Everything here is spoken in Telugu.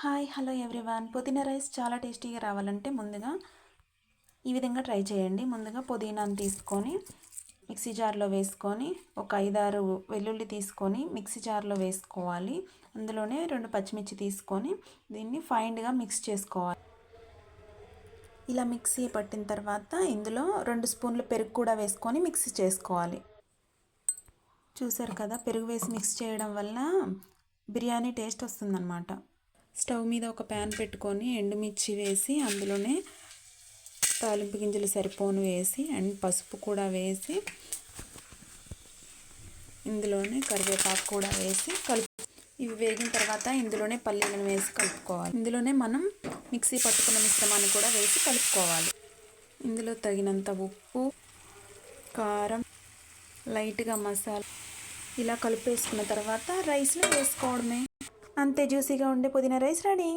Hi hello everyone. పుదీనా రైస్ చాలా టేస్టీగా రావాలంటే ముందుగా ఈ విధంగా ట్రై చేయండి. ముందుగా పుదీనాను తీసుకొని మిక్సీ జార్లో వేసుకొని ఒక 5-6 వెల్లుల్లి తీసుకొని మిక్సీ జార్లో వేసుకోవాలి. అందులోనే 2 పచ్చిమిర్చి తీసుకొని దీన్ని ఫైన్గా మిక్స్ చేసుకోవాలి. ఇలా మిక్సీ పట్టిన తర్వాత ఇందులో 2 స్పూన్ల పెరుగు కూడా వేసుకొని మిక్సీ చేసుకోవాలి. చూసారు కదా, పెరుగు వేసి మిక్స్ చేయడం వల్ల బిర్యానీ టేస్ట్ వస్తుందన్నమాట. స్టవ్ మీద ఒక ప్యాన్ పెట్టుకొని ఎండుమిర్చి వేసి అందులోనే తాలింపు గింజలు సరిపోను వేసి అండ్ పసుపు కూడా వేసి ఇందులోనే కరివేపాకు కూడా వేసి ఇవి వేగిన తర్వాత ఇందులోనే పల్లీలను వేసి కలుపుకోవాలి. ఇందులోనే మనం మిక్సీ పట్టుకున్న మిశ్రమాన్ని కూడా వేసి కలుపుకోవాలి. ఇందులో తగినంత ఉప్పు, కారం, లైట్గా మసాలా ఇలా కలిపేసుకున్న తర్వాత రైస్ని వేసుకోవడమే. అంతే, జ్యూసీగా ఉండే పుదీనా రైస్ రెడీ.